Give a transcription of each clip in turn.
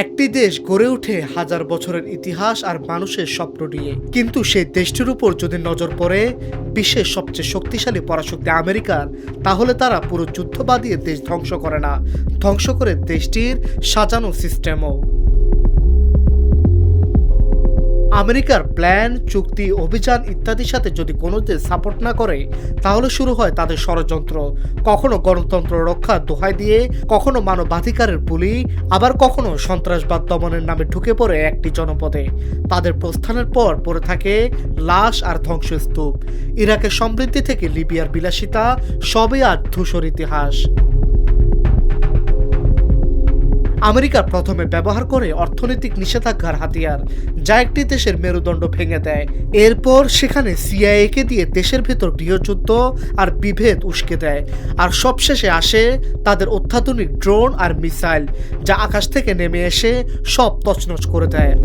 একটি দেশ গড়ে ওঠে হাজার বছরের ইতিহাস আর মানুষের স্বপ্ন নিয়ে, কিন্তু সেই দেশটির উপর যদি নজর পড়ে বিশ্বের সবচেয়ে শক্তিশালী পরাশক্তি আমেরিকার, তাহলে তারা পুরো যুদ্ধ বাদিয়ে দেশ ধ্বংস করে না, ধ্বংস করে দেশটির সাজানো সিস্টেমও। আমেরিকার প্ল্যান, চুক্তি, অভিযান ইত্যাদির সাথে যদি কোনো দেশ সাপোর্ট না করে, তাহলে শুরু হয় তাদের ষড়যন্ত্র। কখনো গণতন্ত্র রক্ষার দোহাই দিয়ে, কখনো মানবাধিকারের বুলি, আবার কখনো সন্ত্রাসবাদ দমনের নামে ঢুকে পড়ে একটি জনপদে। তাদের প্রস্থানের পর পড়ে থাকে লাশ আর ধ্বংসস্তূপ। ইরাকের সমৃদ্ধি থেকে লিবিয়ার বিলাসিতা, সবই আজ ধূসর ইতিহাস। আমেরিকা প্রথমে ব্যবহার করে অর্থনৈতিক নিষেধাজ্ঞার হাতিয়ার, যা একটি দেশের মেরুদণ্ড ভেঙে দেয়। এরপর সেখানে সিআইএকে দিয়ে দেশের ভেতর গৃহযুদ্ধ আর বিভেদ উস্কে দেয়। আর সবশেষে আসে তাদের অত্যাধুনিক ড্রোন আর মিসাইল, যা আকাশ থেকে নেমে এসে সব তছনছ করে দেয়।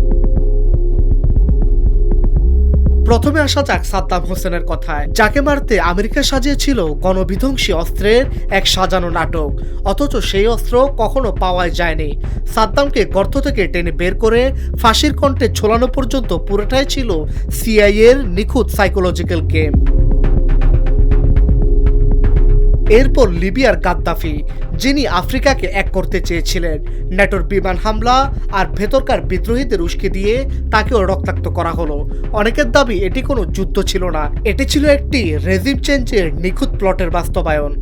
প্রথমে আসা যাক সাদ্দাম হোসেনের কথায়, যাকে মারতে আমেরিকা সাজিয়েছিল গণবিধ্বংসী অস্ত্রের এক সাজানো নাটক, অথচ সেই অস্ত্র কখনো পাওয়া যায়নি। সাদ্দামকে গর্ত থেকে টেনে বের করে ফাঁসির কণ্ঠে ঝোলানো পর্যন্ত পুরোটাই ছিল সিআইএর নিখুঁত সাইকোলজিক্যাল গেম। এরপর লিবিয়ার গাদ্দাফি, যিনি আফ্রিকাকে এক করতে চেয়েছিলেন। ন্যাটোর বিমান হামলা আর ভেতরকার বিদ্রোহীদের উস্কে দিয়ে তাকেও রক্তাক্ত করা হলো। অনেকের দাবি এটি কোনো যুদ্ধ ছিল না, এটি ছিল একটি রেজিম চেঞ্জের নিখুঁত প্লটের বাস্তবায়ন।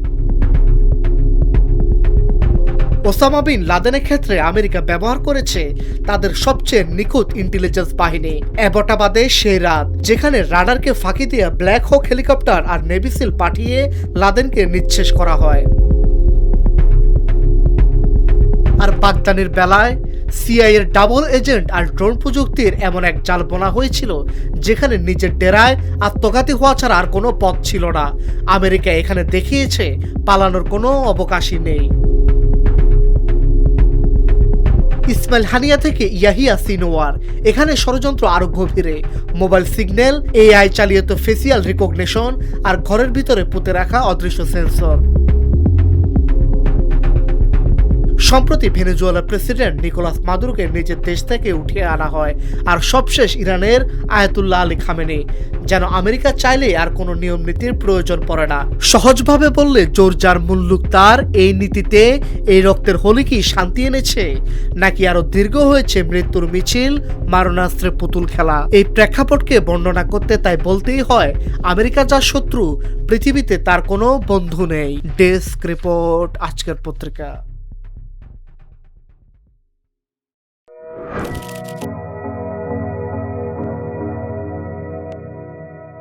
ওসামা বিন লাদেনের ক্ষেত্রে আমেরিকা ব্যবহার করেছে তাদের সবচেয়ে নিখুঁত ইন্টেলিজেন্স বাহিনী। অ্যাবটাবাদে সেই রাত, যেখানে রাডারকে ফাঁকি দিয়ে ব্ল্যাক হক হেলিকপ্টার আর নেভি সিল পাঠিয়ে লাদেনকে নিঃশেষ করা হয়। আর বাগদানের বেলায় সিআইএর ডাবল এজেন্ট আর ড্রোন প্রযুক্তির এমন এক জাল বোনা হয়েছিল, যেখানে নিজের ডেরায় আত্মঘাতী হওয়া ছাড়া আর কোনো পথ ছিল না। আমেরিকা এখানে দেখিয়েছে পালানোর কোনো অবকাশই নেই। ইসমাইল হানিয়া থেকে ইয়াহিয়া সিনোয়ার, এখানে ষড়যন্ত্র আরো গভীরে। মোবাইল সিগন্যাল, এআই চালিত ফেসিয়াল রিকগনিশন আর ঘরের ভিতরে পুঁতে রাখা অদৃশ্য সেন্সর। সম্প্রতি ভেনেজুয়েলার প্রেসিডেন্ট নিকোলাস মাদুরোকে নিজের দেশ থেকে উঠিয়ে আনা হয়। আর সবশেষ ইরানের আয়াতুল্লাহ আলী খামেনি, যেন আমেরিকা চাইলে আর কোনো নিয়ম নীতির প্রয়োজন পড়ে না। সহজভাবে বললে, জোর যার মুল্লুক তার, এই নীতিতে এই রক্তের হোলি কি শান্তি এনেছে, নাকি আরো দীর্ঘ হয়েছে মৃত্যুর মিছিল, মারণাস্ত্রে পুতুল খেলা? এই প্রেক্ষাপটকে বর্ণনা করতে তাই বলতেই হয়, আমেরিকা যার শত্রু, পৃথিবীতে তার কোনো বন্ধু নেই। ডেস্ক রিপোর্ট, আজকের পত্রিকা।